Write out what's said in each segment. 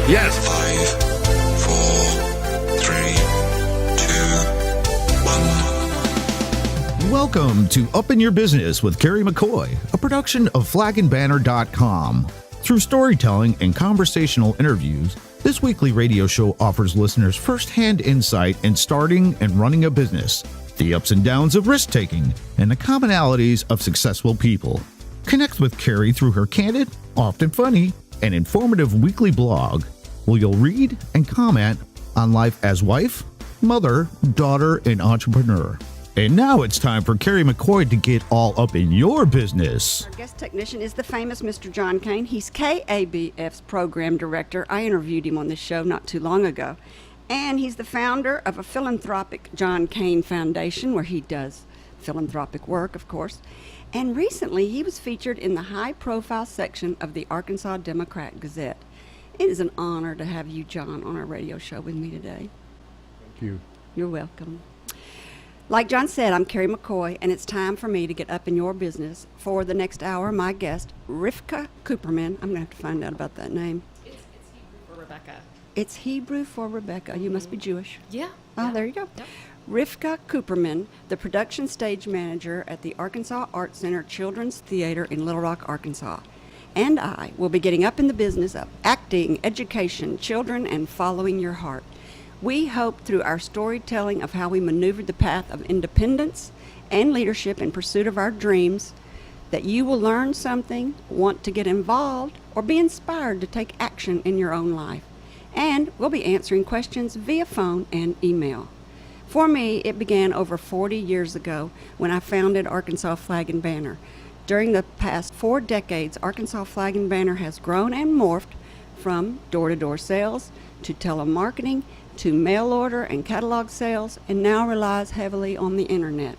Yes. 5, 4, 3, 2, 1. Welcome to Up in Your Business with Kerry McCoy, a production of flagandbanner.com. Through storytelling and conversational interviews, this weekly radio show offers listeners first-hand insight in starting and running a business, the ups and downs of risk-taking, and the commonalities of successful people. Connect with Kerry through her candid, often funny, and informative weekly blog, where you'll read and comment on life as wife, mother, daughter, and entrepreneur. And now it's time for Kerry McCoy to get all up in your business. Our guest technician is the famous Mr. John Kane. He's KABF's program director. I interviewed him on this show not too long ago. And he's the founder of a philanthropic John Kane Foundation, where he does philanthropic work, of course. And recently, he was featured in the high-profile section of the Arkansas Democrat-Gazette. It is an honor to have you, John, on our radio show with me today. Thank you. You're welcome. Like John said, I'm Kerry McCoy, and it's time for me to get up in your business. For the next hour, my guest, Rivka Kuperman. I'm going to have to find out about that name. It's Hebrew for Rebecca. It's Hebrew for Rebecca. You must be Jewish. Yeah. Oh, there you go. Yep. Rivka Kuperman, the production stage manager at the Arkansas Art Center Children's Theater in Little Rock, Arkansas, and I will be getting up in the business of acting, education, children, and following your heart. We hope through our storytelling of how we maneuvered the path of independence and leadership in pursuit of our dreams that you will learn something, want to get involved, or be inspired to take action in your own life. And we'll be answering questions via phone and email. For me, it began over 40 years ago when I founded Arkansas Flag and Banner. During the past 4 decades, Arkansas Flag and Banner has grown and morphed from door-to-door sales to telemarketing to mail order and catalog sales, and now relies heavily on the internet.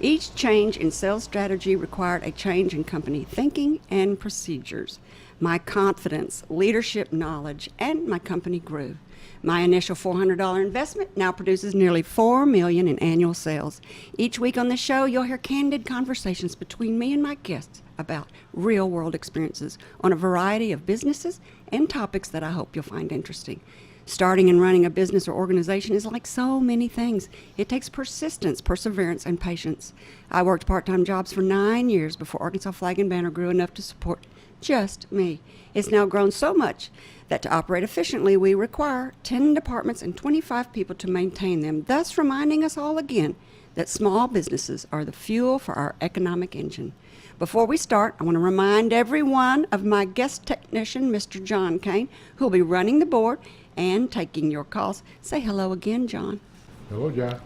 Each change in sales strategy required a change in company thinking and procedures. My confidence, leadership knowledge, and my company grew. My initial $400 investment now produces nearly $4 million in annual sales. Each week on the show, you'll hear candid conversations between me and my guests about real-world experiences on a variety of businesses and topics that I hope you'll find interesting. Starting and running a business or organization is like so many things. It takes persistence, perseverance, and patience. I worked part-time jobs for 9 years before Arkansas Flag and Banner grew enough to support just me. It's now grown so much that to operate efficiently, we require 10 departments and 25 people to maintain them, thus reminding us all again that small businesses are the fuel for our economic engine. Before we start, I want to remind everyone of my guest technician, Mr. John Kane, who will be running the board and taking your calls. Say hello again, John. Hello, John.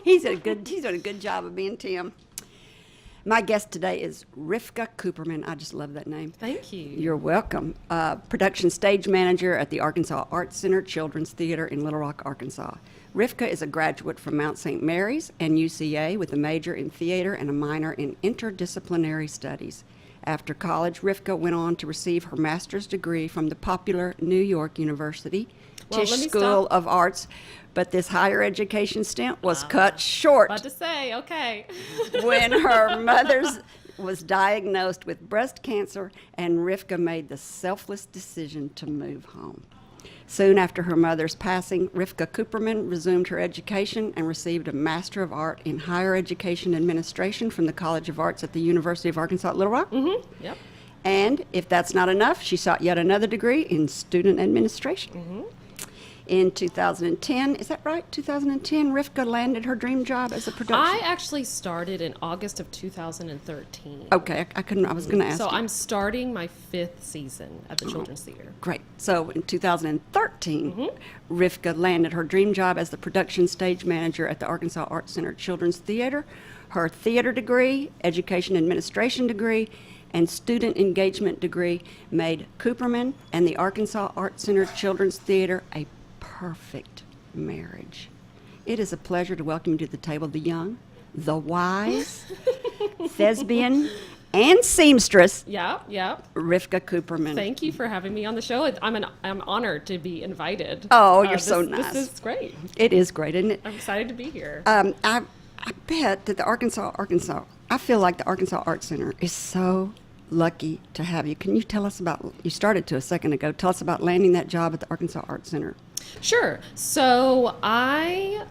He's done a good job of being Tim. My guest today is Rivka Kuperman. I just love that name. Thank you. You're welcome. Production stage manager at the Arkansas Art Center Children's Theater in Little Rock, Arkansas. Rivka is a graduate from Mount St. Mary's and UCA with a major in theater and a minor in interdisciplinary studies. After college, Rivka went on to receive her master's degree from the popular New York University Tisch School of Arts, but this higher education stint was cut short. About to say, okay. When her mother was diagnosed with breast cancer, and Rivka made the selfless decision to move home. Soon after her mother's passing, Rivka Kuperman resumed her education and received a Master of Art in Higher Education Administration from the College of Arts at the University of Arkansas at Little Rock. Mm-hmm. Yep. And if that's not enough, she sought yet another degree in Student Administration. Mm-hmm. In 2010, is that right? 2010, Rivka landed her dream job as a production. I actually started in August of 2013. Okay, I was going to ask So you. I'm starting my 5th season at the Children's Theater. Great. So in 2013, Rivka landed her dream job as the production stage manager at the Arkansas Art Center Children's Theater. Her theater degree, education administration degree, and student engagement degree made Kuperman and the Arkansas Art Center Children's Theater a perfect marriage. It is a pleasure to welcome you to the table the young, the wise, thespian, and seamstress, Yeah. Rivka Kuperman. Thank you for having me on the show. I'm honored to be invited. Oh, you're so nice. This is great. It is great, isn't it? I'm excited to be here. I bet that I feel like the Arkansas Art Center is so lucky to have you. Can you tell us about, you started to a second ago, tell us about landing that job at the Arkansas Art Center. Sure. So I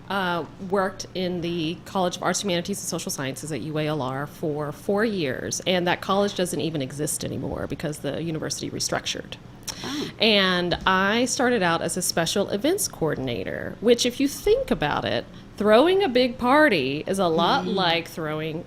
worked in the College of Arts, Humanities, and Social Sciences at UALR for 4 years, and that college doesn't even exist anymore because the university restructured. Oh. And I started out as a special events coordinator, which, if you think about it, throwing a big party is a lot like putting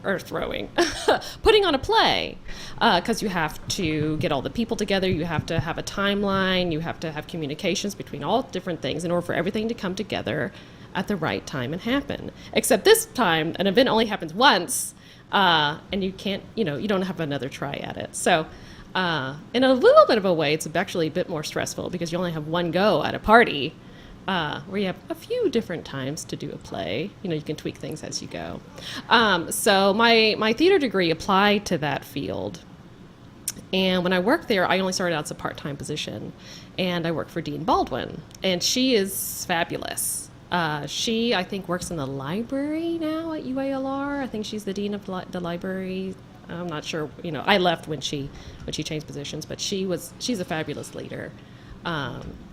on a play, because you have to get all the people together, you have to have a timeline, you have to have communications between all different things in order for everything to come together at the right time and happen. Except this time, an event only happens once, and you can't, you don't have another try at it. So in a little bit of a way, it's actually a bit more stressful because you only have one go at a party, where you have a few different times to do a play. You can tweak things as you go. So my theater degree applied to that field. And when I worked there, I only started out as a part-time position. And I worked for Dean Baldwin. And she is fabulous. She, I think, works in the library now at UALR. I think she's the dean of the library. I'm not sure. I left when she changed positions, but she's a fabulous leader.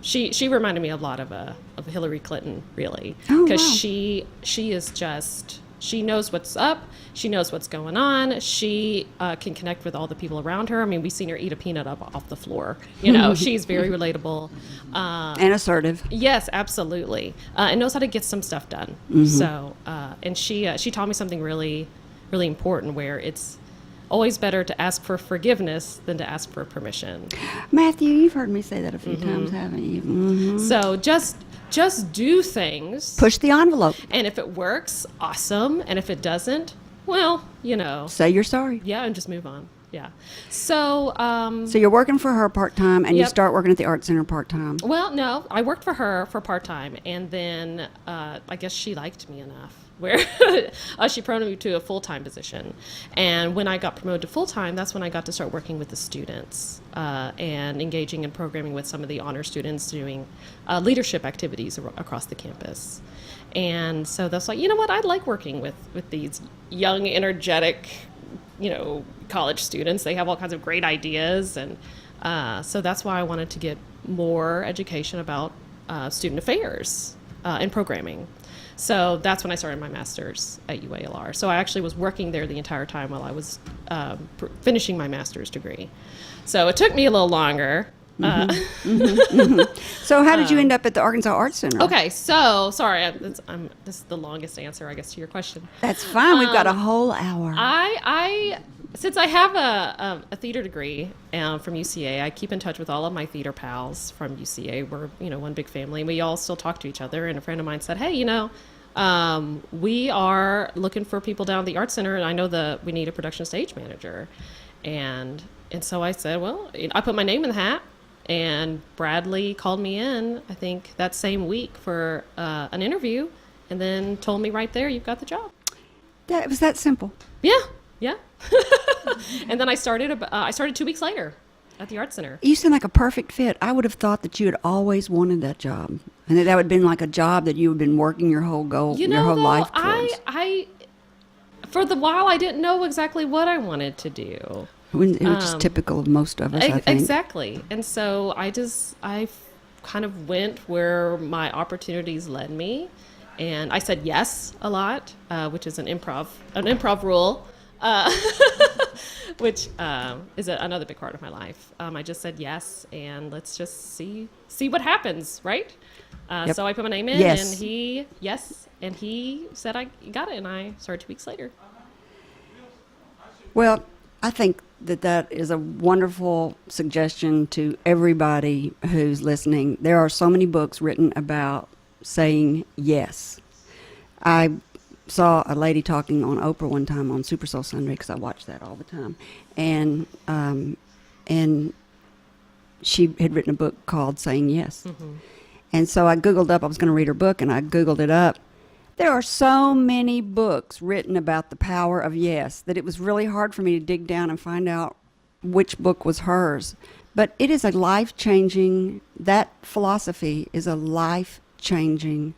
She reminded me a lot of Hillary Clinton, really, because she is just, she knows what's up, she knows what's going on, she can connect with all the people around her. I mean, we've seen her eat a peanut up off the floor. She's very relatable and assertive. Yes, absolutely, and knows how to get some stuff done. Mm-hmm. So, and she taught me something really, really important, where it's always better to ask for forgiveness than to ask for permission. Matthew, you've heard me say that a few times, haven't you? Mm-hmm. So just do things. Push the envelope. And if it works, awesome. And if it doesn't, well, say you're sorry. Yeah, and just move on. Yeah. So so you're working for her part-time, and Yep. you start working at the Art Center part-time. Well, no, I worked for her for part-time, and then I guess she liked me enough where she promoted me to a full-time position. And when I got promoted to full-time, that's when I got to start working with the students and engaging in programming with some of the honor students, doing leadership activities across the campus. And so that's like, I like working with these young, energetic, college students. They have all kinds of great ideas. And so that's why I wanted to get more education about student affairs and programming. So that's when I started my master's at UALR. So I actually was working there the entire time while I was finishing my master's degree. So it took me a little longer. So how did you end up at the Arkansas Art Center? Okay, so sorry, this is the longest answer, I guess, to your question. That's fine. We've got a whole hour. Since I have a theater degree from UCA, I keep in touch with all of my theater pals from UCA. We're one big family. We all still talk to each other. And a friend of mine said, "Hey, we are looking for people down at the Art Center, and I know we need a production stage manager." And so I said, "Well," I put my name in the hat. And Bradley called me in, I think, that same week for an interview, and then told me right there, "You've got the job." It was that simple. Yeah. And then I started 2 weeks later at the Art Center. You seem like a perfect fit. I would have thought that you had always wanted that job, and that would have been like a job that you had been working your whole life towards. For the while, I didn't know exactly what I wanted to do. Which is typical of most of us, I think. Exactly. And so I kind of went where my opportunities led me. And I said yes a lot, which is an improv rule, which is another big part of my life. I just said yes, and let's just see what happens, right? Yep. So I put my name in, Yes. and he said I got it, and I started 2 weeks later. Well, I think that is a wonderful suggestion to everybody who's listening. There are so many books written about saying yes. I saw a lady talking on Oprah one time on Super Soul Sunday, because I watch that all the time, and she had written a book called Saying Yes. Mm-hmm. And so I Googled up, I was going to read her book, and I Googled it up. There are so many books written about the power of yes that it was really hard for me to dig down and find out which book was hers. But it is a life-changing, that philosophy is a life-changing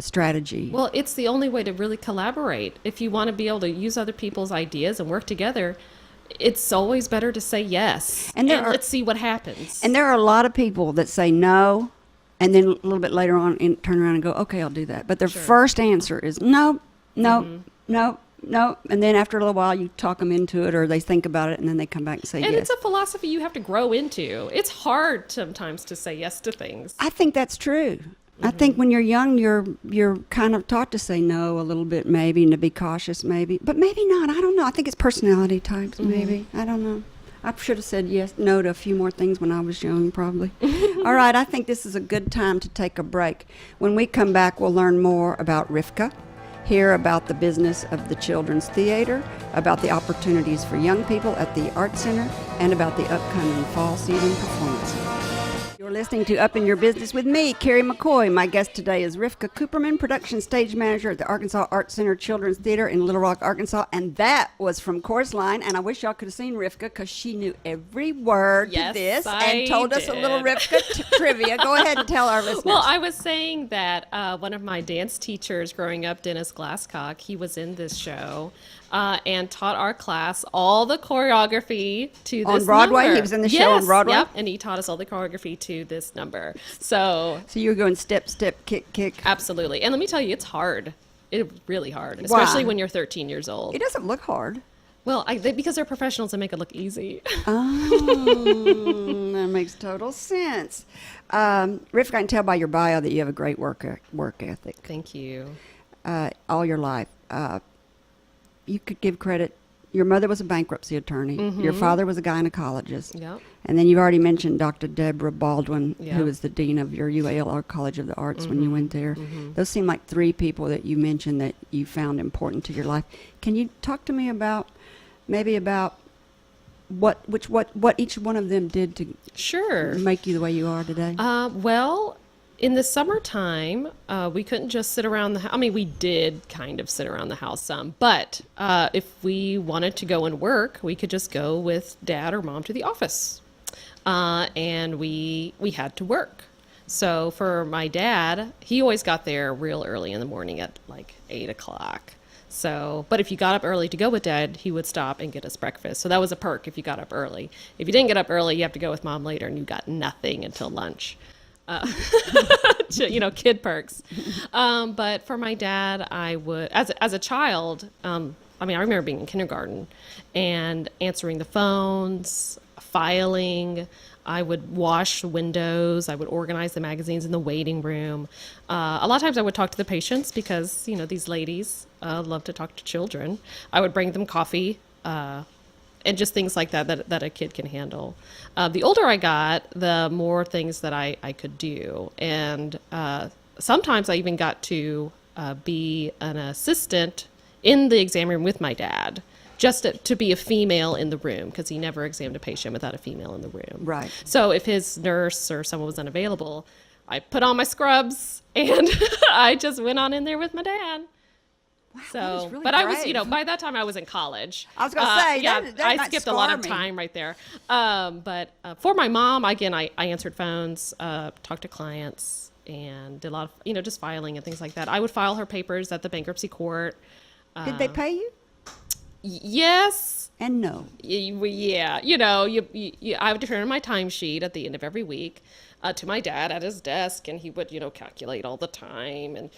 strategy. Well, it's the only way to really collaborate. If you want to be able to use other people's ideas and work together, it's always better to say yes. And let's see what happens. And there are a lot of people that say no, and then a little bit later on turn around and go, okay, I'll do that. But their first answer is no, no, no, no. And then after a little while, you talk them into it, or they think about it, and then they come back and say yes. And it's a philosophy you have to grow into. It's hard sometimes to say yes to things. I think that's true. I think when you're young, you're kind of taught to say no a little bit, maybe, and to be cautious, maybe, but maybe not. I don't know. I think it's personality types, maybe. I don't know. I should have said no to a few more things when I was young, probably. All right, I think this is a good time to take a break. When we come back, we'll learn more about Rivka, hear about the business of the Children's Theater, about the opportunities for young people at the Art Center, and about the upcoming fall season performances. You're listening to Up in Your Business with me, Kerry McCoy. My guest today is Rivka Kuperman, production stage manager at the Arkansas Art Center Children's Theater in Little Rock, Arkansas. And that was from Chorus Line. And I wish y'all could have seen Rivka because she knew every word to this and told us a little Rivka trivia. Go ahead and tell our listeners. Well, I was saying that one of my dance teachers growing up, Dennis Glasscock, he was in this show. And taught our class all the choreography to this on Broadway? number. He was in the show on Broadway? Yep, and he taught us all the choreography to this number. So you were going step, step, kick, kick. Absolutely. And let me tell you, it's hard. It's really hard, especially when you're 13 years old. It doesn't look hard. Well, because they're professionals, they make it look easy. Oh, that makes total sense. Rivka, I can tell by your bio that you have a great work ethic. Thank you. All your life. You could give credit. Your mother was a bankruptcy attorney. Your father was a gynecologist. Yep. And then you've already mentioned Dr. Deborah Baldwin, Yep. who was the dean of your UALR College of the Arts when you went there. Those seem like three people that you mentioned that you found important to your life. Can you talk to me about what each one of them did to make you the way you are today? Well, in the summertime, we couldn't just sit around the house. I mean, we did kind of sit around the house some, but if we wanted to go and work, we could just go with Dad or Mom to the office. And we had to work. So for my dad, he always got there real early in the morning at like 8 o'clock. So, but if you got up early to go with Dad, he would stop and get us breakfast. So that was a perk if you got up early. If you didn't get up early, you have to go with Mom later, and you got nothing until lunch. Kid perks. But for my dad, I would, as a child, I remember being in kindergarten and answering the phones, filing. I would wash windows. I would organize the magazines in the waiting room. A lot of times I would talk to the patients because, these ladies love to talk to children. I would bring them coffee and just things like that a kid can handle. The older I got, the more things that I could do. And sometimes I even got to be an assistant in the exam room with my dad, just to be a female in the room, because he never examined a patient without a female in the room. Right. So if his nurse or someone was unavailable, I put on my scrubs and I just went on in there with my dad. Wow, So, that is really but I was, brave. by that time I was in college. I was going to say, that I might skipped a lot scar of me. time right there. But for my mom, again, I answered phones, talked to clients, and did a lot of, just filing and things like that. I would file her papers at the bankruptcy court. Did they pay you? Yes. And no. Yeah. I would turn in my timesheet at the end of every week to my dad at his desk, and he would, calculate all the time and,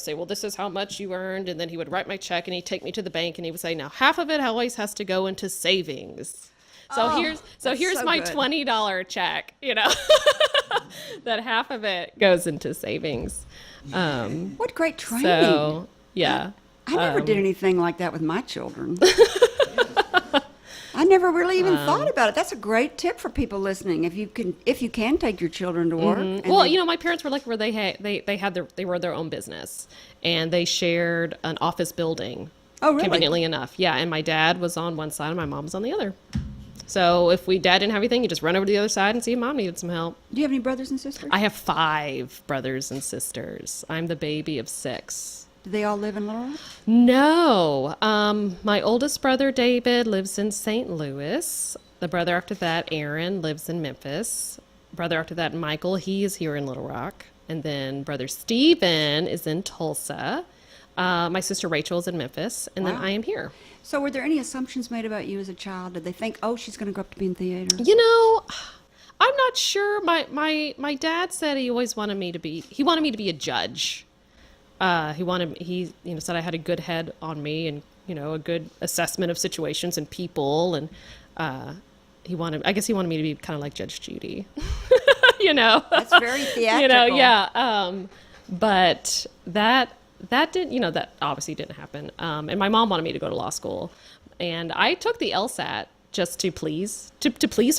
say, well, this is how much you earned. And then he would write my check and he'd take me to the bank and he would say, now half of it always has to go into savings. So here's so my good. $20 check, that half of it goes into savings. What great training. So, yeah. I never did anything like that with my children. I never really even thought about it. That's a great tip for people listening. If you can take your children to work. And Well, my parents were like where they were their own business, and they shared an office building. Oh, really? Conveniently enough, yeah. And my dad was on one side and my mom was on the other. So if dad didn't have anything, you just run over to the other side and see if Mom needed some help. Do you have any brothers and sisters? I have 5 brothers and sisters. I'm the baby of 6. Do they all live in Little Rock? No. My oldest brother, David, lives in St. Louis. The brother after that, Aaron, lives in Memphis. Brother after that, Michael, he is here in Little Rock. And then brother Steven is in Tulsa. My sister Rachel's in Memphis, and then Wow. I am here. So were there any assumptions made about you as a child? Did they think, oh, she's going to grow up to be in theater? You know, I'm not sure. My dad said he always wanted me to be a judge. He said I had a good head on me and, a good assessment of situations and people. And, I guess he wanted me to be kind of like Judge Judy, That's very theatrical. Yeah. But that didn't, that obviously didn't happen. And my mom wanted me to go to law school, and I took the LSAT just to please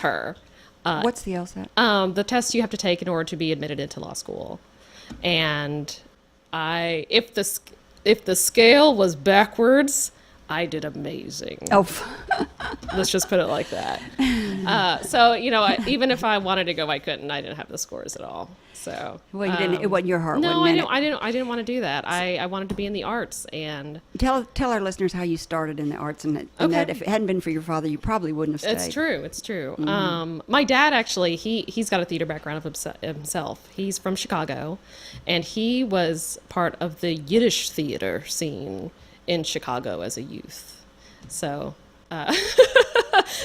her. What's the LSAT? The test you have to take in order to be admitted into law school. And if the scale was backwards, I did amazing. Oh, Let's just put it like that. So even if I wanted to go, I couldn't. I didn't have the scores at all. So well, you didn't. It wasn't your heart. No, wasn't I it? didn't want to do that. I wanted to be in the arts. And Tell our listeners how you started in the arts, and that if it hadn't been for your father, you probably wouldn't have stayed. It's true. My dad actually, he's got a theater background of himself. He's from Chicago, and he was part of the Yiddish theater scene in Chicago as a youth. So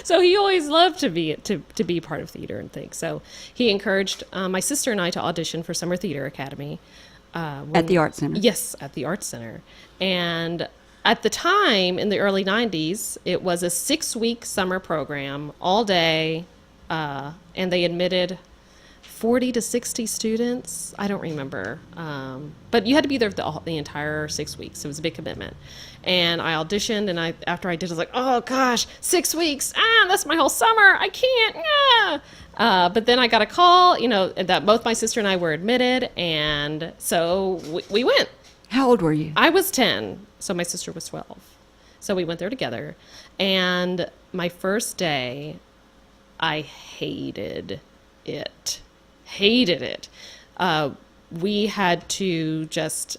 so he always loved to be part of theater and things. So he encouraged my sister and I to audition for Summer Theater Academy. At the Art Center? Yes, at the Art Center. And at the time, in the early 90s, it was a 6-week summer program, all day, and they admitted 40 to 60 students. I don't remember. But you had to be there the entire 6 weeks. It was a big commitment. And I auditioned, and after I did, I was like, oh gosh, 6 weeks. That's my whole summer. I can't. But then I got a call, that both my sister and I were admitted. And so we went. How old were you? I was 10. So my sister was 12. So we went there together. And my first day, I hated it. We had to just,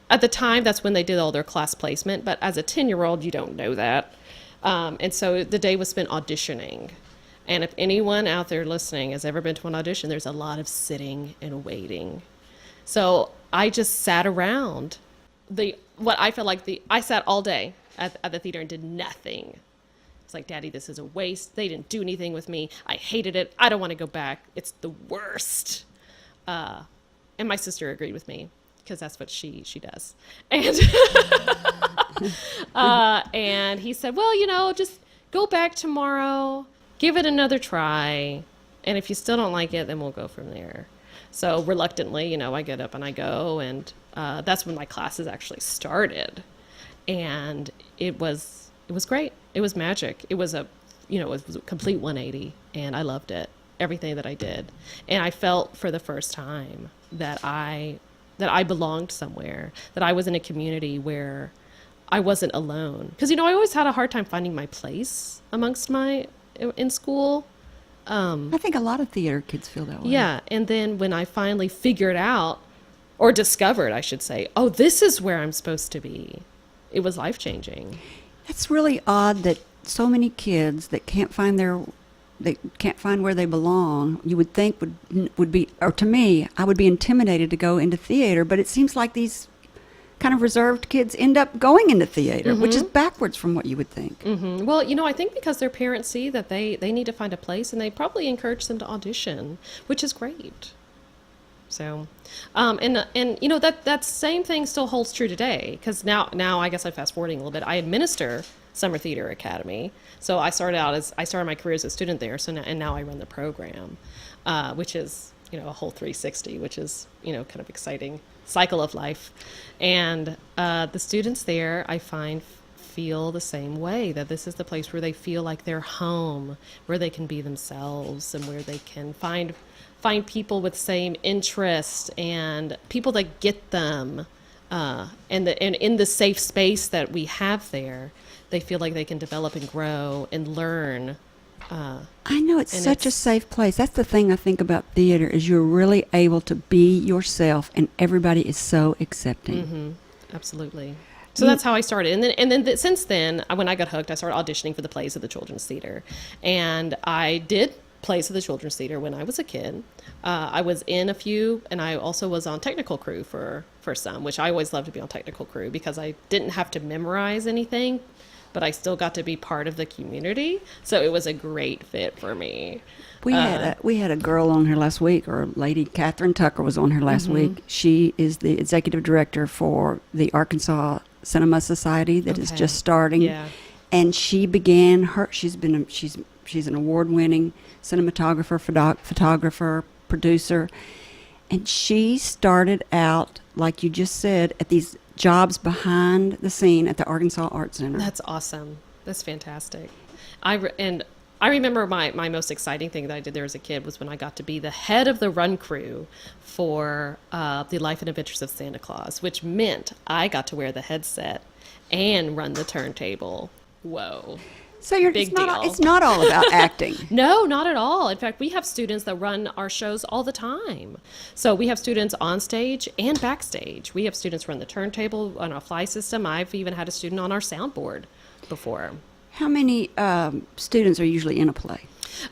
at the time, that's when they did all their class placement, but as a 10-year-old, you don't know that. And so the day was spent auditioning. And if anyone out there listening has ever been to an audition, there's a lot of sitting and waiting. So I just sat around I sat all day at the theater and did nothing. It's like, Daddy, this is a waste. They didn't do anything with me. I hated it. I don't want to go back. It's the worst. And my sister agreed with me because that's what she does. And and he said, well, just go back tomorrow, give it another try. And if you still don't like it, then we'll go from there. So reluctantly, I get up and I go, and that's when my classes actually started. And it was great. It was magic. It was a complete 180, and I loved it, everything that I did. And I felt for the first time that I belonged somewhere, that I was in a community where I wasn't alone. Because, I always had a hard time finding my place in school. I think a lot of theater kids feel that way. Yeah. And then when I finally figured out, or discovered, I should say, oh, this is where I'm supposed to be, it was life-changing. That's really odd that so many kids that can't find where they belong, you would think would be, or to me, I would be intimidated to go into theater, but it seems like these kind of reserved kids end up going into theater, which is backwards from what you would think. Mm-hmm. Well, I think because their parents see that they need to find a place, and they probably encourage them to audition, which is great. So, and that same thing still holds true today, because now I guess I'm fast forwarding a little bit. I administer Summer Theater Academy. So I started my career as a student there. So now I run the program, which is, a whole 360, which is, kind of exciting cycle of life. And the students there, I find, feel the same way, that this is the place where they feel like they're home, where they can be themselves, and where they can find people with same interests and people that get them, and in the safe space that we have there, they feel like they can develop and grow and learn. I know it's such a safe place. That's the thing I think about theater, is you're really able to be yourself, and everybody is so accepting. Mm-hmm. Absolutely. So that's how I started. And then since then, when I got hooked, I started auditioning for the plays of the Children's Theater. And I did plays of the Children's Theater when I was a kid. I was in a few, and I also was on technical crew for some, which I always loved to be on technical crew because I didn't have to memorize anything, but I still got to be part of the community. So it was a great fit for me. We had a girl on here last week, or Lady Catherine Tucker was on here last week. She is the executive director for the Arkansas Cinema Society that is just starting. Yeah. And she began she's an award-winning cinematographer, photographer, producer, and she started out, like you just said, at these jobs behind the scene at the Arkansas Art Center. That's awesome. That's fantastic. I remember my most exciting thing that I did there as a kid was when I got to be the head of the run crew for The Life and Adventures of Santa Claus, which meant I got to wear the headset and run the turntable. Whoa. So it's not all about acting. No, not at all. In fact, we have students that run our shows all the time. So we have students on stage and backstage. We have students run the turntable on our fly system. I've even had a student on our soundboard before. How many students are usually in a play?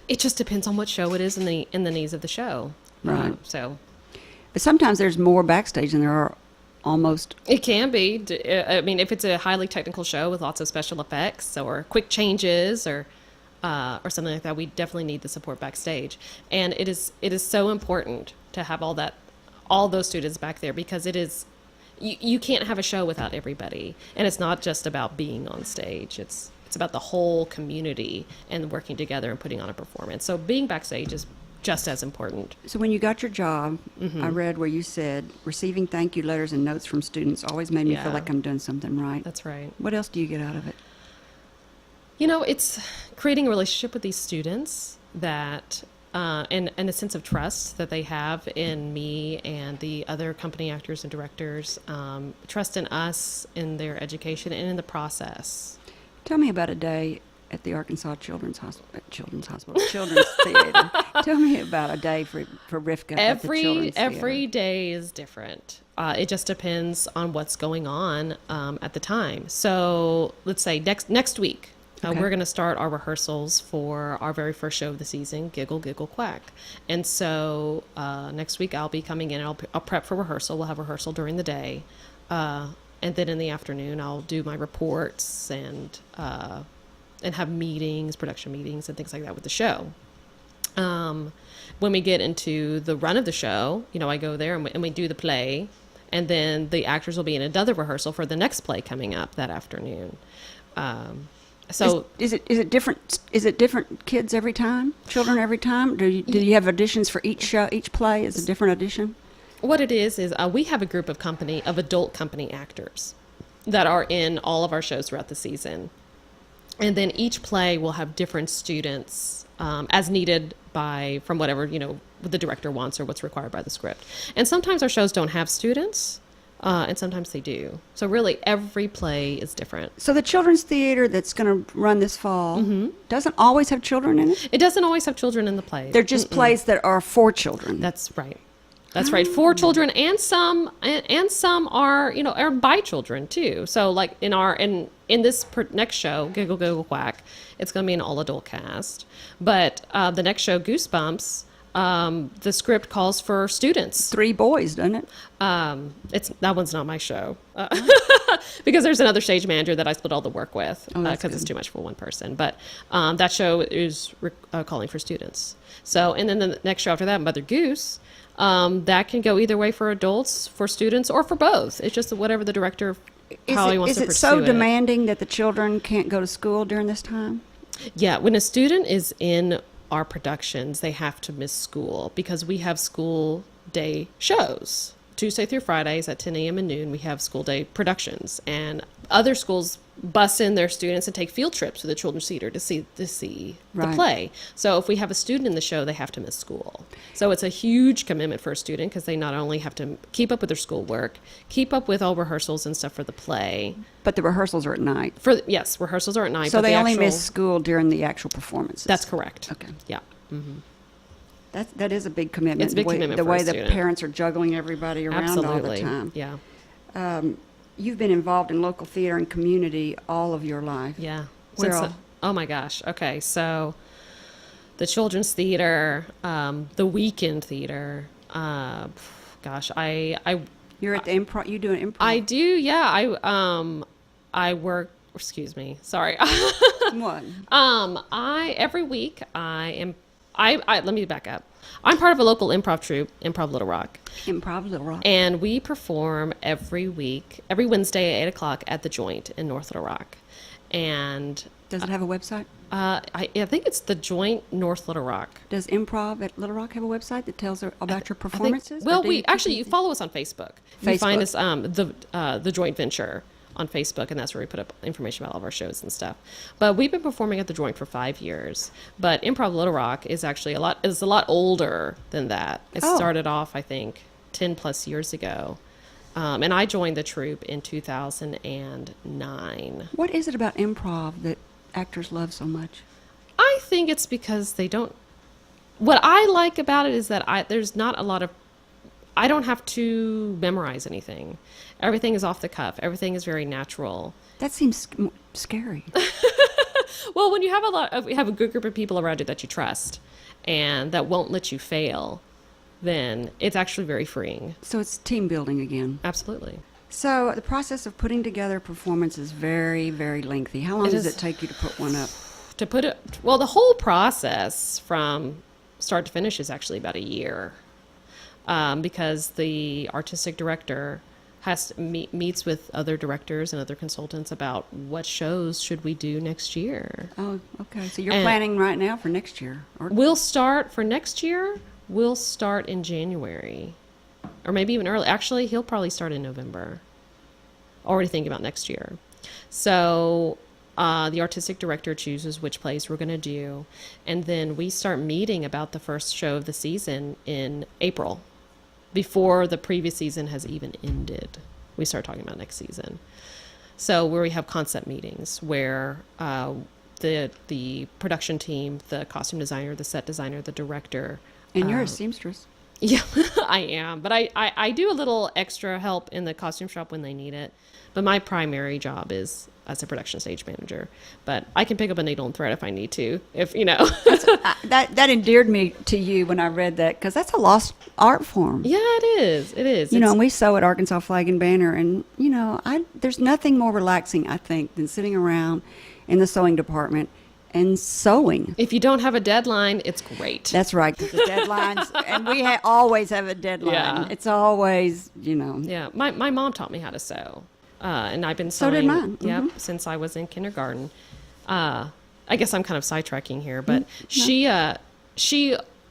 It just depends on what show it is and the needs of the show. Right. But sometimes there's more backstage than there are almost. It can be. I mean, if it's a highly technical show with lots of special effects or quick changes or something like that, we definitely need the support backstage. And it is so important to have all those students back there because it is. You can't have a show without everybody, and it's not just about being on stage. It's about the whole community and working together and putting on a performance. So being backstage is just as important. So when you got your job, I read where you said, receiving thank you letters and notes from students always made me feel like I'm doing something right. That's right. What else do you get out of it? It's creating a relationship with these students that, and a sense of trust that they have in me and the other company actors and directors, trust in us, in their education, and in the process. Tell me about a day at the Arkansas Children's Theater. Tell me about a day for Rivka at the Children's Theater. Every day is different. It just depends on what's going on at the time. So let's say next week, we're going to start our rehearsals for our very first show of the season, Giggle, Giggle, Quack. And so next week I'll be coming in and I'll prep for rehearsal. We'll have rehearsal during the day. And then in the afternoon, I'll do my reports and have meetings, production meetings, and things like that with the show. When we get into the run of the show, I go there and we do the play, and then the actors will be in another rehearsal for the next play coming up that afternoon. So is it different? Is it different kids every time? Children every time? Do you have auditions for each show? Each play is a different audition? What it is we have a group of adult company actors that are in all of our shows throughout the season. And then each play will have different students as needed from whatever, the director wants or what's required by the script. And sometimes our shows don't have students, and sometimes they do. So really every play is different. So the Children's Theater that's going to run this fall doesn't always have children in it? It doesn't always have children in the play. They're just plays that are for children. That's right. That's right, for children, and some are by children too. So like in this next show, Giggle Giggle Quack, it's going to be an all adult cast. But the next show, Goosebumps, the script calls for students. 3 boys, doesn't it? That one's not my show because there's another stage manager that I split all the work with because it's too much for one person. But that show is calling for students. So and then the next show after that, Mother Goose. That can go either way for adults, for students, or for both. It's just whatever the director, how he wants to pursue it. Is it so demanding that the children can't go to school during this time? Yeah, when a student is in our productions, they have to miss school because we have school day shows. Tuesday through Fridays at 10 a.m. and noon, we have school day productions. And other schools bus in their students and take field trips to the Children's Theater to see the play. So if we have a student in the show, they have to miss school. So it's a huge commitment for a student because they not only have to keep up with their schoolwork, keep up with all rehearsals and stuff for the play. But the rehearsals are at night. Yes, rehearsals are at night. So they only miss school during the actual performances. That's correct. Okay. Yeah. Mm-hmm. That is a big commitment. It's a big commitment the for a way the student. parents are juggling everybody around all the time. Yeah. You've been involved in local theater and community all of your life. Yeah. Oh my gosh. Okay. So the children's theater, the weekend theater. You're at the improv. You do an improv. I do, yeah. I work. Excuse me. Sorry. What? Every week let me back up. I'm part of a local improv troupe, Improv Little Rock. Improv Little Rock. And we perform every Wednesday at 8 o'clock at the Joint in North Little Rock. And Does it have a website? I think it's the Joint North Little Rock. Does Improv at Little Rock have a website that tells about your performances? Well, you follow us on Facebook. You find us the Joint Venture on Facebook, and that's where we put up information about all of our shows and stuff. But we've been performing at the Joint for 5 years. But Improv Little Rock is actually a lot older than that. It started off, I think, 10 plus years ago. And I joined the troupe in 2009. What is it about improv that actors love so much? I think it's because they don't. What I like about it is that there's not a lot of. I don't have to memorize anything. Everything is off the cuff. Everything is very natural. That seems scary. Well, when you have a good group of people around you that you trust and that won't let you fail, then it's actually very freeing. So it's team building again. Absolutely. So the process of putting together a performance is very, very lengthy. How long does it take you to put one up? The whole process from start to finish is actually about a year, because the artistic director meets with other directors and other consultants about what shows should we do next year. Oh, okay. So you're planning right now for next year? We'll start for next year. We'll start in January, or maybe even early. Actually, he'll probably start in November. Already thinking about next year. So the artistic director chooses which plays we're going to do, and then we start meeting about the first show of the season in April, before the previous season has even ended. We start talking about next season. So where we have concept meetings where the production team, the costume designer, the set designer, the director. And you're a seamstress. Yeah, I am. But I do a little extra help in the costume shop when they need it. But my primary job is as a production stage manager. But I can pick up a needle and thread if I need to, if you know. That endeared me to you when I read that, because that's a lost art form. Yeah, it is. It is. And we sew at Arkansas Flag and Banner, and there's nothing more relaxing, I think, than sitting around in the sewing department and sewing. If you don't have a deadline, it's great. That's right, 'cause the deadlines, and we always have a deadline. Yeah. It's always, Yeah, my mom taught me how to sew, and I've been sewing. So did mine. Yep, since I was in kindergarten. I guess I'm kind of sidetracking here, but she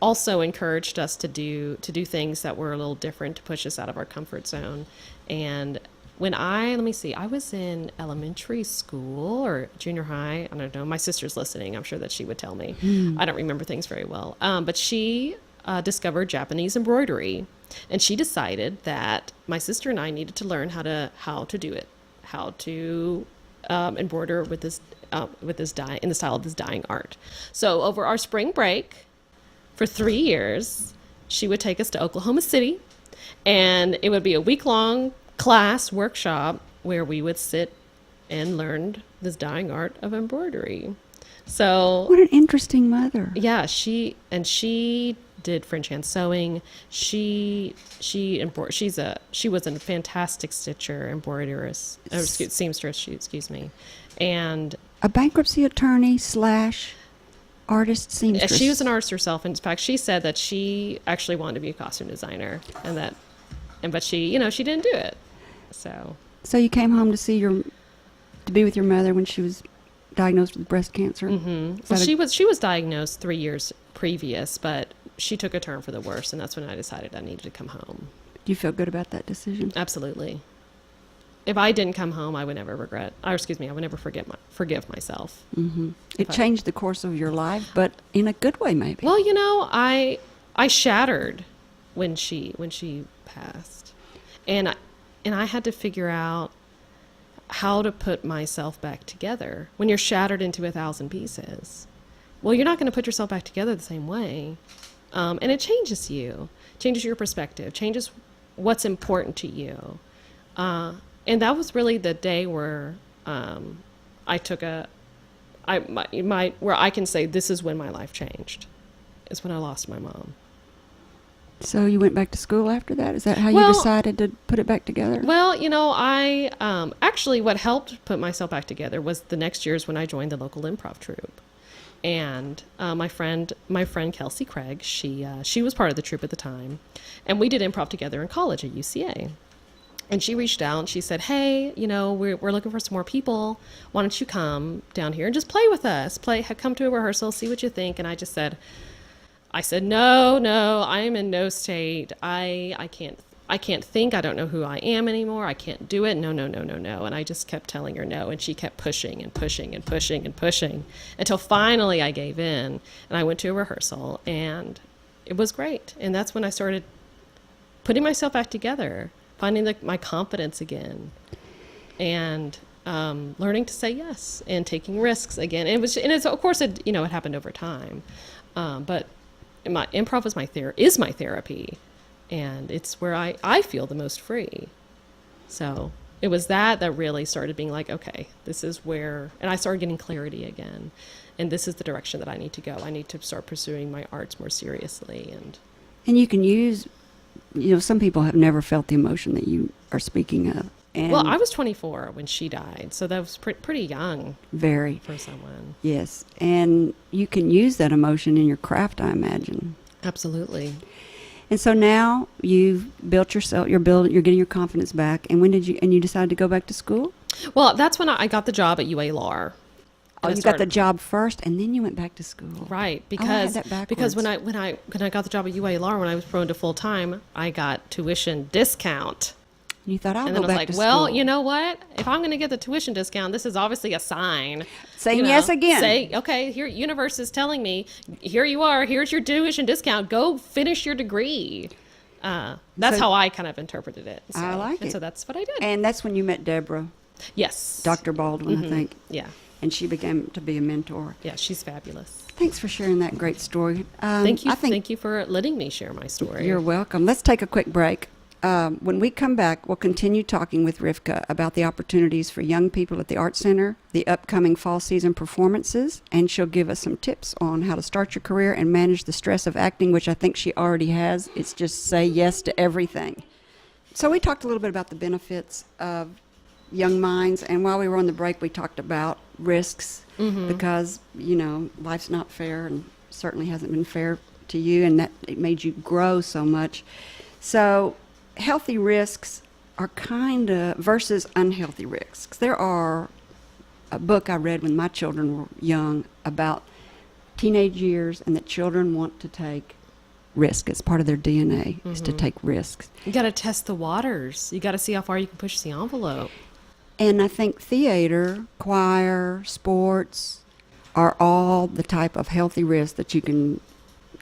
also encouraged us to do things that were a little different, to push us out of our comfort zone. And when I was in elementary school or junior high. I don't know. My sister's listening. I'm sure that she would tell me. I don't remember things very well. But she discovered Japanese embroidery, and she decided that my sister and I needed to learn how to do it, how to embroider with this dye, in the style of this dyeing art. So over our spring break, for 3 years, she would take us to Oklahoma City, and it would be a week-long class workshop where we would sit and learn this dyeing art of embroidery. So what an interesting mother. Yeah, she did French hand sewing. She was a fantastic stitcher, embroideress, seamstress. Excuse me, and a bankruptcy attorney / artist seamstress. She was an artist herself. In fact, she said that she actually wanted to be a costume designer, but she didn't do it. So you came home to be with your mother when she was diagnosed with breast cancer. Mm-hmm. Well, she was diagnosed 3 years previous, but she took a turn for the worse, and that's when I decided I needed to come home. Do you feel good about that decision? Absolutely. If I didn't come home, I would never I would never forgive myself. Mm-hmm. It changed the course of your life, but in a good way, maybe. Well, I shattered when she passed, and I had to figure out how to put myself back together. When you're shattered into 1,000 pieces, well, you're not going to put yourself back together the same way, and it changes your perspective, changes what's important to you. And that was really the day where I took where I can say this is when my life changed. is when I lost my mom. So you went back to school after that? Is that how you Well- decided to put it back together? Well, I actually what helped put myself back together was the next years when I joined the local improv troupe. And my friend Kelsey Craig, she was part of the troupe at the time, and we did improv together in college at UCA. And she reached out and she said, "Hey, we're looking for some more people. Why don't you come down here and just play with us? Come to a rehearsal, see what you think." And I said, no, I am in no state. I can't think. I don't know who I am anymore. I can't do it. No. And I just kept telling her no. And she kept pushing and pushing and pushing and pushing until finally I gave in. And I went to a rehearsal and it was great. And that's when I started putting myself back together, finding my confidence again, and learning to say yes and taking risks again. And it's of course it happened over time, but my improv is my therapy, and it's where I feel the most free. So it was that really started being like, okay, this is where, and I started getting clarity again, and this is the direction that I need to go. I need to start pursuing my arts more seriously. And you can use, some people have never felt the emotion that you are speaking of. And Well, I was 24 when she died, so that was pretty young very, for someone. yes. And you can use that emotion in your craft, I imagine. Absolutely. And so now you've built yourself, you're getting your confidence back. And when did you decided to go back to school? Well, that's when I got the job at UA-LAR. Oh, you got the job first, and then you went back to school. Right, Oh, I had because that because when backwards. I got the job at UA-LAR, when I was promoted to full time, I got tuition discount. You thought, I'll And go then I was back like, to well, school. you know what? If I'm going to get the tuition discount, this is obviously a sign. Saying yes again. Say, okay, here, universe is telling me, here you are, here's your tuition discount. Go finish your degree. That's So- how I kind of interpreted it. So, I like and it. so that's what I did. And that's when you met Deborah, Yes. Dr. Baldwin, I think. Yeah. And she began to be a mentor. Yeah, she's fabulous. Thanks for sharing that great story. Thank you. I think Thank you for letting me share my story. you're welcome. Let's take a quick break. When we come back, we'll continue talking with Rivka about the opportunities for young people at the Art Center, the upcoming fall season performances, and she'll give us some tips on how to start your career and manage the stress of acting, which I think she already has. It's just say yes to everything. So we talked a little bit about the benefits of young minds, and while we were on the break, we talked about risks because, life's not fair and certainly hasn't been fair to you, and that it made you grow so much. So healthy risks are kind of versus unhealthy risks. There are a book I read when my children were young about teenage years, and that children want to take risk. It's part of their DNA is to take risks. You got to test the waters. You got to see how far you can push the envelope. And I think theater, choir, sports are all the type of healthy risk that you can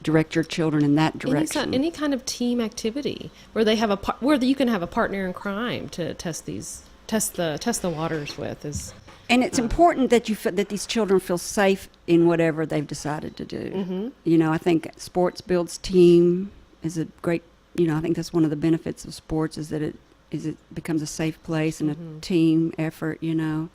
direct your children in that direction. Any kind of team activity where they have where you can have a partner in crime to test the waters with is. And it's important that that these children feel safe in whatever they've decided to do. I think sports builds team is a great. I think that's one of the benefits of sports is that it becomes a safe place and a team effort. Is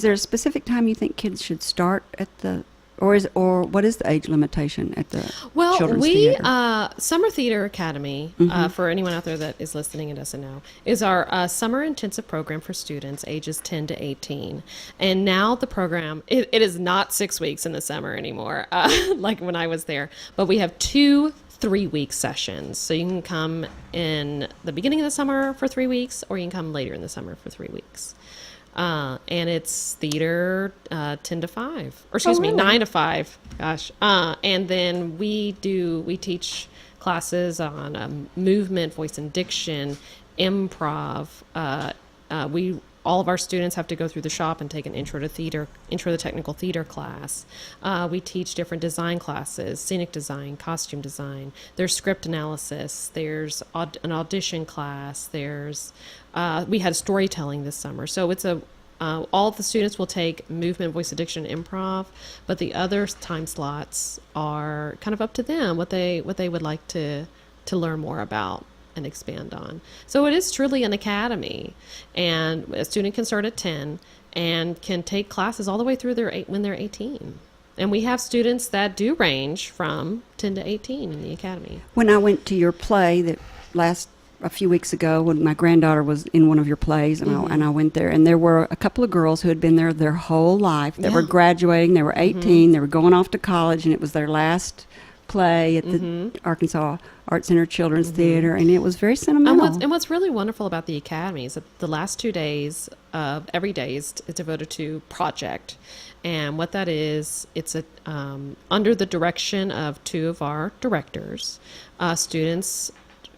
there a specific time you think kids should start at the? Or what is the age limitation at the children's theater? Summer Theater Academy, for anyone out there that is listening and doesn't know, is our summer intensive program for students ages 10 to 18. And now the program, it is not 6 weeks in the summer anymore, like when I was there, but we have 2 3-week sessions. So you can come in the beginning of the summer for 3 weeks, or you can come later in the summer for 3 weeks. And it's theater 10 to 5, or excuse me, 9 to 5. Gosh. And then we teach classes on movement, voice and diction, improv. All of our students have to go through the shop and take an intro to technical theater class. We teach different design classes, scenic design, costume design. There's script analysis. There's an audition class. We had storytelling this summer. So it's all the students will take movement, voice addiction, improv, but the other time slots are kind of up to them, what they would like to learn more about and expand on. So it is truly an academy, and a student can start at 10 and can take classes all the way through when they're 18. And we have students that do range from 10 to 18 in the academy. When I went to your play a few weeks ago, when my granddaughter was in one of your plays, and I went there, and there were a couple of girls who had been there their whole life, that were graduating. They were 18, they were going off to college, and it was their last play at the Arkansas Art Center Children's Theater, and it was very sentimental. And what's really wonderful about the academy is that the last 2 days of every day is devoted to project. And what that is, it's under the direction of two of our directors, students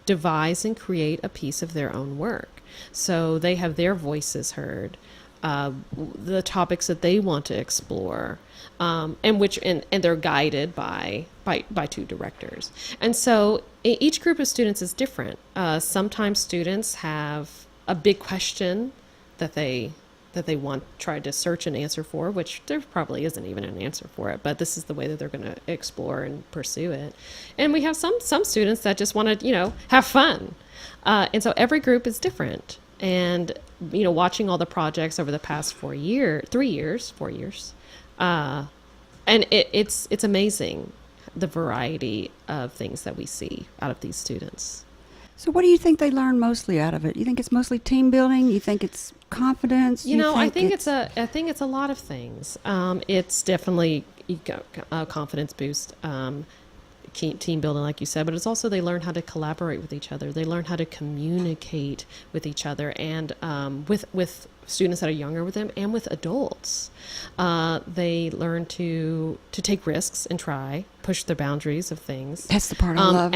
devise and create a piece of their own work. So they have their voices heard, the topics that they want to explore, and they're guided by two directors. And so each group of students is different. Sometimes students have a big question that they want try to search an answer for, which there probably isn't even an answer for it, but this is the way that they're going to explore and pursue it. And we have some students that just want to, have fun. And so every group is different. And, watching all the projects over the past 4 years, and it's amazing, the variety of things that we see out of these students. So what do you think they learn mostly out of it? You think it's mostly team building? You think it's confidence? I think it's a lot of things. It's definitely a confidence boost, team building, like you said, but it's also they learn how to collaborate with each other. They learn how to communicate with each other, and with students that are younger with them, and with adults. They learn to take risks and push the boundaries of things. That's the part I love.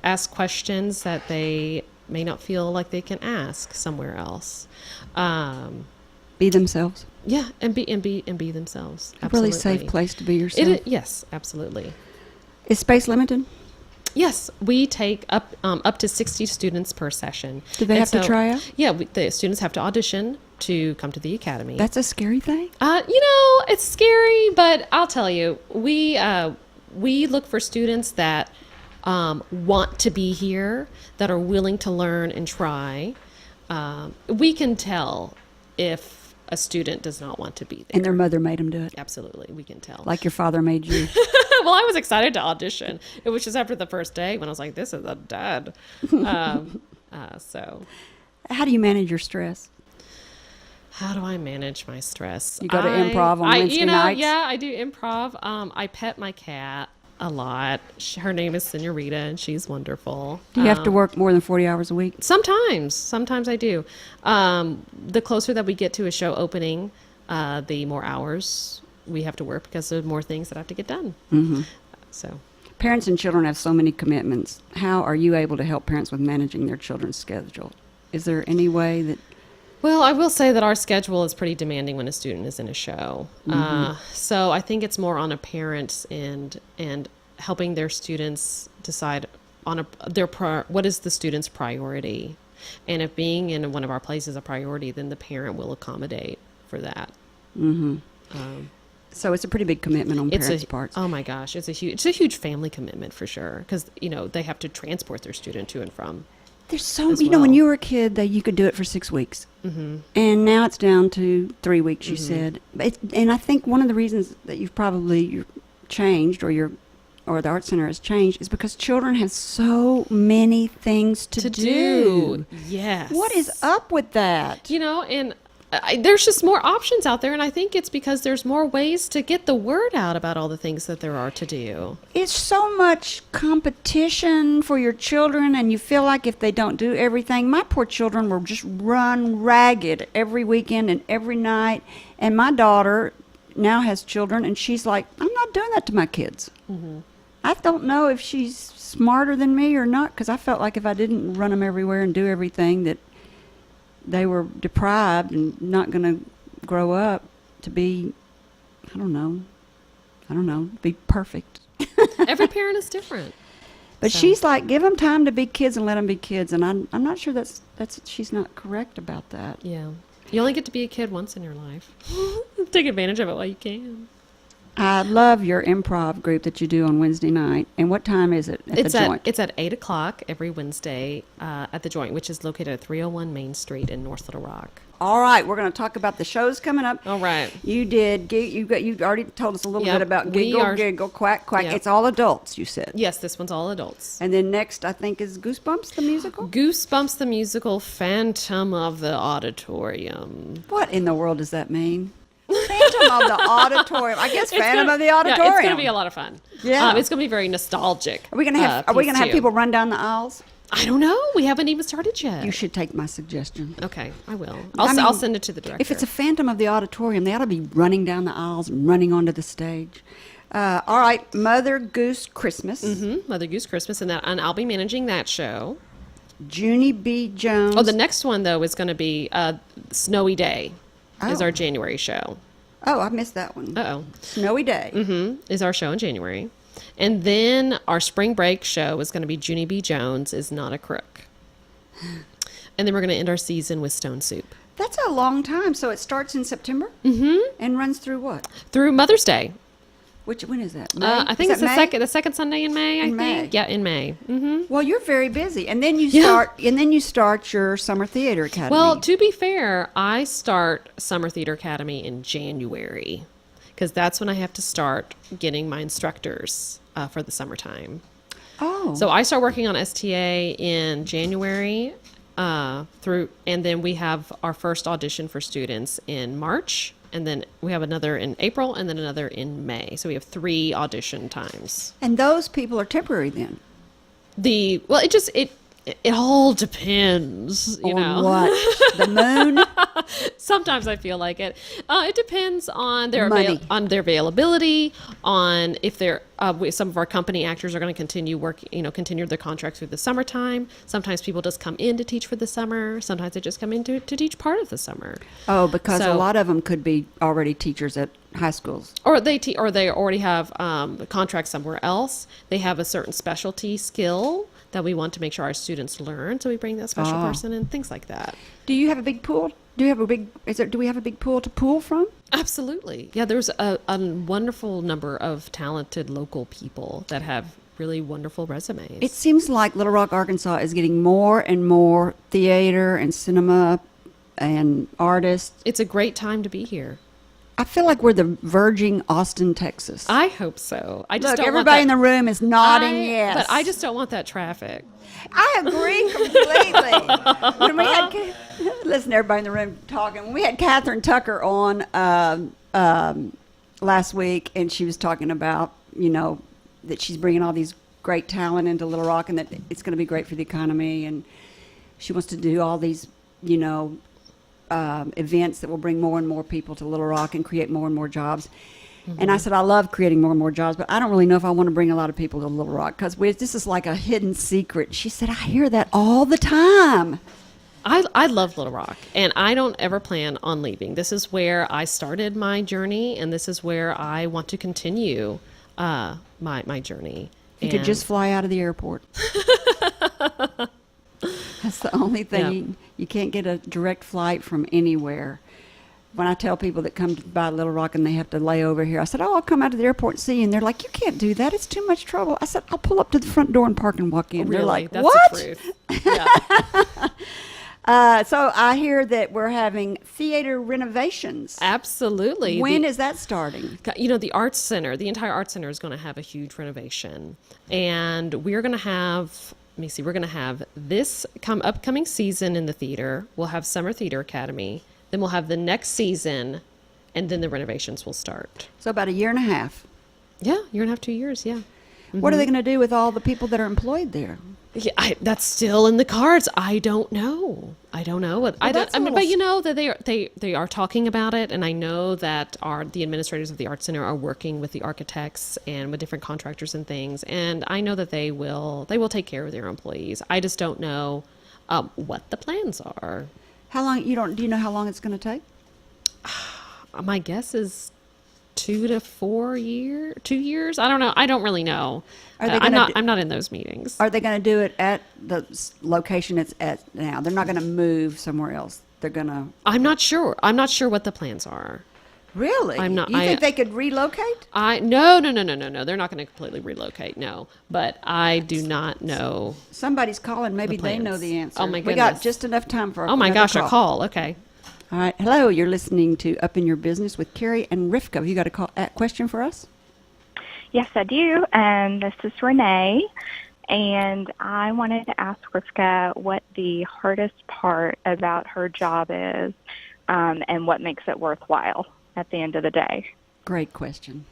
Ask questions that they may not feel like they can ask somewhere else. Be themselves. Yeah, and be themselves. A Absolutely. really safe place to be yourself. Yes, absolutely. Is space limited? Yes, we take up to 60 students per session. Do they have to try out? Yeah, the students have to audition to come to the academy. That's a scary thing. It's scary, but I'll tell you, we look for students that want to be here, that are willing to learn and try. We can tell if a student does not want to be there. And their mother made them do it. Absolutely, we can tell. Like your father made you. Well, I was excited to audition. It was just after the first day when I was like, this is a dud. So. How do you manage your stress? How do I manage my stress? You go to improv on Wednesday nights? Yeah, I do improv. I pet my cat a lot. Her name is Senorita, and she's wonderful. Do you have to work more than 40 hours a week? Sometimes I do. The closer that we get to a show opening, the more hours we have to work, because there's more things that have to get done. Mm-hmm. So, parents and children have so many commitments. How are you able to help parents with managing their children's schedule? Is there any way that... Well, I will say that our schedule is pretty demanding when a student is in a show. Mm-hmm. So I think it's more on a parent's end and helping their students decide on what is the student's priority. And if being in one of our plays is a priority, then the parent will accommodate for that. Mm-hmm. So it's a pretty big commitment on parents' parts. Oh my gosh, it's a huge family commitment for sure, because they have to transport their student to and from. There's so when you were a kid, you could do it for 6 weeks, and now it's down to 3 weeks. You said, and I think one of the reasons that you've probably changed, or the Art Center has changed, is because children have so many things to do. Yes. What is up with that? And there's just more options out there, and I think it's because there's more ways to get the word out about all the things that there are to do. It's so much competition for your children, and you feel like if they don't do everything, my poor children will just run ragged every weekend and every night. And my daughter now has children, and she's like, I'm not doing that to my kids. Mm-hmm. I don't know if she's smarter than me or not, because I felt like if I didn't run them everywhere and do everything, that they were deprived and not going to grow up to be, I don't know, be perfect. Every parent is different. But she's like, give them time to be kids and let them be kids. And I'm not sure that's she's not correct about that. Yeah. You only get to be a kid once in your life. Take advantage of it while you can. I love your improv group that you do on Wednesday night. And what time is it at the Joint? It's at 8 o'clock every Wednesday at the Joint, which is located at 301 Main Street in North Little Rock. All right, we're going to talk about the shows coming up. All right. You already told us a little Yep, bit about we Giggle, are- Giggle, Quack, Quack. Yep. It's all adults, you said. Yes, this one's all adults. And then next, I think, is Goosebumps, the musical? Goosebumps the musical, Phantom of the Auditorium. What in the world does that mean? Phantom of the Auditorium. I guess Phantom of the Auditorium. Yeah, it's going to be a lot of fun. Yeah. It's going to be very nostalgic. Are we going to have people run down the aisles? I don't know. We haven't even started yet. You should take my suggestion. Okay, I will. I mean, I'll send it to the director. If it's a Phantom of the Auditorium, they ought to be running down the aisles and running onto the stage. All right, Mother Goose Christmas. Mother Goose Christmas, and I'll be managing that show. Junie B. Jones. Oh, the next one though is going to be Snowy Day. Is Oh. our January show. Oh, I missed that one. Snowy Day. Is our show in January. And then our spring break show is going to be Junie B. Jones is Not a Crook. And then we're going to end our season with Stone Soup. That's a long time. So it starts in September and runs through what? Through Mother's Day. When is that? May? I think Is it's that May? the second Sunday in May, I In May. think. Yeah, in May. Well, you're very busy, and then you Yeah. start your summer theater academy. Well, to be fair, I start Summer Theater Academy in January because that's when I have to start getting my instructors for the summertime. oh, So I start working on STA in January and then we have our first audition for students in March, and then we have another in April, and then another in May. So we have 3 audition times. and those people are temporary then. It all depends, you On know. what? The moon? Sometimes I feel like it. It depends on their Money. on their availability, on if they're some of our company actors are going to continue their contracts through the summertime. Sometimes people just come in to teach for the summer. Sometimes they just come in to teach part of the summer. Oh, because a So- lot of them could be already teachers at high schools. Or they already have contracts somewhere else. They have a certain specialty skill that we want to make sure our students learn, so we bring that special person and things like that. Do you have a big pool? Do we have a big pool to pool from? Absolutely. Yeah, there's a wonderful number of talented local people that have really wonderful resumes. It seems like Little Rock, Arkansas is getting more and more theater and cinema and artists. It's a great time to be here. I feel like we're the verging Austin, Texas. I hope so. I just Look, don't everybody want in that, the room is nodding yes. But I just don't want that traffic. I agree completely. When we had, listen, everybody in the room talking. When we had Catherine Tucker on last week, and she was talking about, that she's bringing all these great talent into Little Rock, and that it's going to be great for the economy, and she wants to do all these, events that will bring more and more people to Little Rock and create more and more jobs. And I said, I love creating more and more jobs, but I don't really know if I want to bring a lot of people to Little Rock because this is like a hidden secret. She said, I hear that all the time. I love Little Rock, and I don't ever plan on leaving. This is where I started my journey, and this is where I want to continue my journey. You could just fly out of the airport. That's the only thing. Yeah. You can't get a direct flight from anywhere. When I tell people that come by Little Rock and they have to lay over here, I said, I'll come out to the airport and see you. And they're like, you can't do that. It's too much trouble. I said, I'll pull up to the front door and park and walk in. Really, They're like, that's what? the truth. Yeah. So I hear that we're having theater renovations. Absolutely. When is that starting? The Arts Center, the entire Arts Center is going to have a huge renovation. And we're going to have, we're going to have this upcoming season in the theater. We'll have Summer Theater Academy. Then we'll have the next season, and then the renovations will start. So about a year and a half. Yeah, year and a half, 2 years, yeah. What are they going to do with all the people that are employed there? Yeah, that's still in the cards. I don't know. But you know that they are talking about it, and I know that the administrators of the Art Center are working with the architects and with different contractors and things, and I know that they will take care of their employees. I just don't know what the plans are. How long? Do you know how long it's going to take? My guess is 2 to 4 years. 2 years. I don't know. I don't really know. I'm not in those meetings. Are they going to do it at the location it's at now? They're not going to move somewhere else. They're going to. I'm not sure. I'm not sure what the plans are. Really? I'm not- You think they could relocate? No. They're not going to completely relocate. No, but I do not know. Somebody's calling. Maybe they know plans. the answer. Oh, my We got goodness. just enough time for. Oh my another gosh, a call. Okay. All right. Hello, you're listening to Up in Your Business with Kerry and Rivka. Have you got a question for us? Yes, I do. This is Renee, and I wanted to ask Rivka what the hardest part about her job is, and what makes it worthwhile at the end of the day. Great question.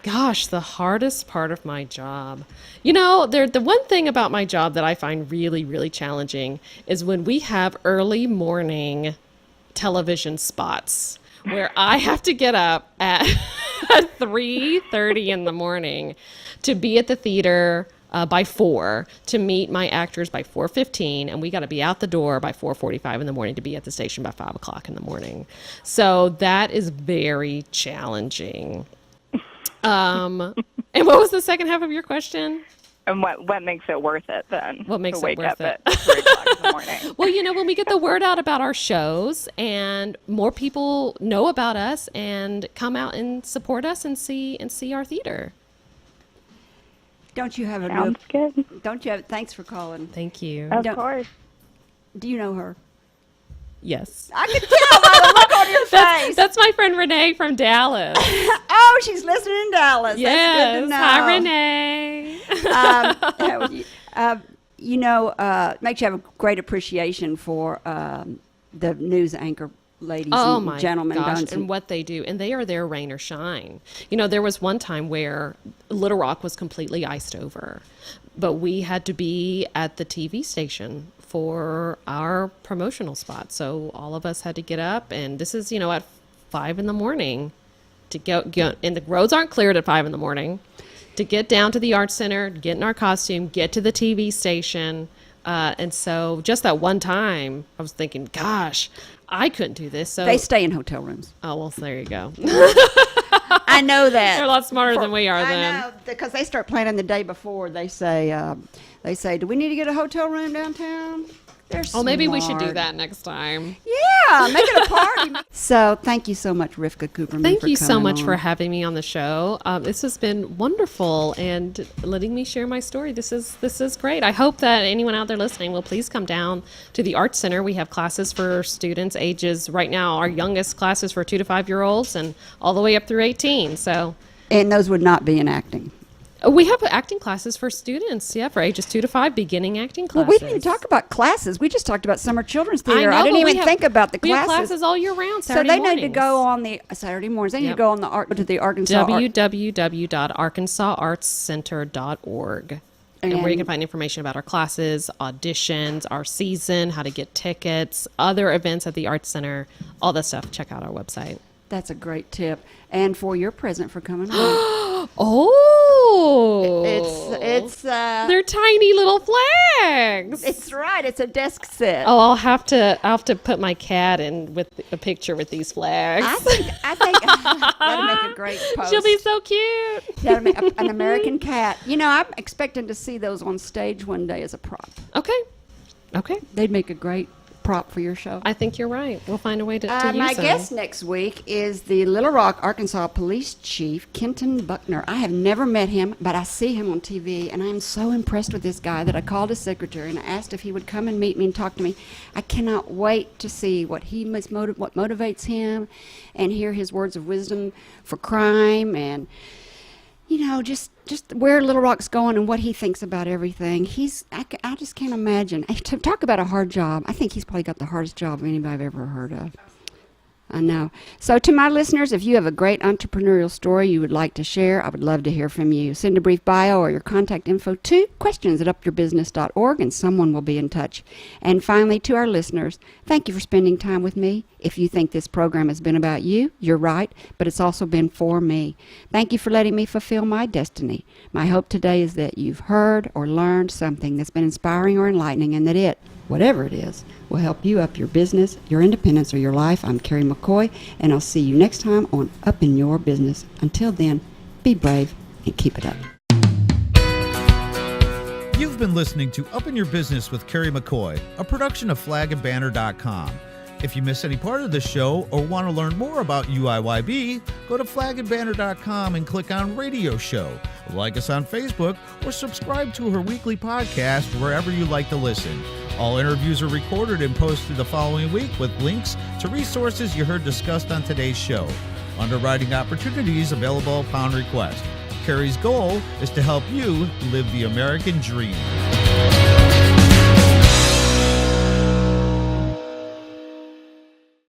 Gosh, the hardest part of my job. The one thing about my job that I find really, really challenging is when we have early morning television spots where I have to get up at 3:30 in the morning to be at the theater by 4, to meet my actors by 4:15, and we got to be out the door by 4:45 in the morning to be at the station by 5 o'clock in the morning. So that is very challenging. And what was the second half of your question? And what makes it worth it then? What makes to it wake worth up it? at 3 o'clock in the morning? Well, when we get the word out about our shows and more people know about us and come out and support us and see our theater. Don't you have a Sounds good. Don't you have? Thanks for calling. Thank you. Of Don't- course. Do you know her? Yes. I can tell by the look on your face. That's my friend Renee from Dallas. Oh, she's listening in Dallas. Yes. That's good to know. Hi, Renee. Makes you have a great appreciation for the news anchor ladies and gentlemen, gosh, don't you? and what they do. And they are there rain or shine. There was one time where Little Rock was completely iced over, but we had to be at the TV station for our promotional spot. So all of us had to get up, and this is, at 5 in the morning to go, and the roads aren't cleared at 5 in the morning, to get down to the Arts Center, get in our costume, get to the TV station. And so just that one time, I was thinking, gosh, I couldn't do this. So They stay in hotel rooms. Oh, well, there you go. I know that. They're a lot smarter than we are then. I know, because they start planning the day before. They say, do we need to get a hotel room downtown? They're smart. Oh, maybe we should do that next time. Yeah, make it a party. So thank you so much, Rivka Kuperman. Thank you so coming much on. for having me on the show. This has been wonderful and letting me share my story. This is great. I hope that anyone out there listening will please come down to the Arts Center. We have classes for students ages, right now, our youngest classes for 2 to 5-year-olds and all the way up through 18. So, And those would not be in acting. we have acting classes for students, for ages 2 to 5, beginning acting classes. Well, we didn't even talk about classes. We just talked about summer children's theater. know, I didn't but even think about the We have classes. classes all year round, So Saturday they mornings. need to go on the Saturday mornings. They need to Yep. go on to the Arkansas www.arkansasartscenter.org. And where you can find information about our classes, auditions, our season, how to get tickets, other events at the Arts Center, all that stuff. Check out our website. That's a great tip. And for your present for coming on. Oh, It's they're tiny little flags. it's right. It's a desk set. Oh, I'll have to put my cat in with a picture with these flags. I think that'll make a great post. She'll be so cute. That'll make an American cat. I'm expecting to see those on stage one day as a prop. Okay. They'd make a great prop for your show. I think you're right. We'll find a way to use My them. guest next week is the Little Rock, Arkansas Police Chief, Kenton Buckner. I have never met him, but I see him on TV, and I am so impressed with this guy that I called his secretary and I asked if he would come and meet me and talk to me. I cannot wait to see what what motivates him and hear his words of wisdom for crime and just where Little Rock's going and what he thinks about everything. I just can't imagine. To talk about a hard job, I think he's probably got the hardest job of anybody I've ever heard of. I know. So to my listeners, if you have a great entrepreneurial story you would like to share, I would love to hear from you. Send a brief bio or your contact info to questions@upyourbusiness.org and someone will be in touch. And finally, to our listeners, thank you for spending time with me. If you think this program has been about you, you're right, but it's also been for me. Thank you for letting me fulfill my destiny. My hope today is that you've heard or learned something that's been inspiring or enlightening and that it, whatever it is, will help you up your business, your independence, or your life. I'm Kerry McCoy, and I'll see you next time on Up in Your Business. Until then, be brave and keep it up. You've been listening to Up in Your Business with Kerry McCoy, a production of flagandbanner.com. If you miss any part of the show or want to learn more about UIYB, go to flagandbanner.com and click on Radio Show. Like us on Facebook or subscribe to her weekly podcast wherever you like to listen. All interviews are recorded and posted the following week with links to resources you heard discussed on today's show. Underwriting opportunities available upon request. Kerry's goal is to help you live the American dream.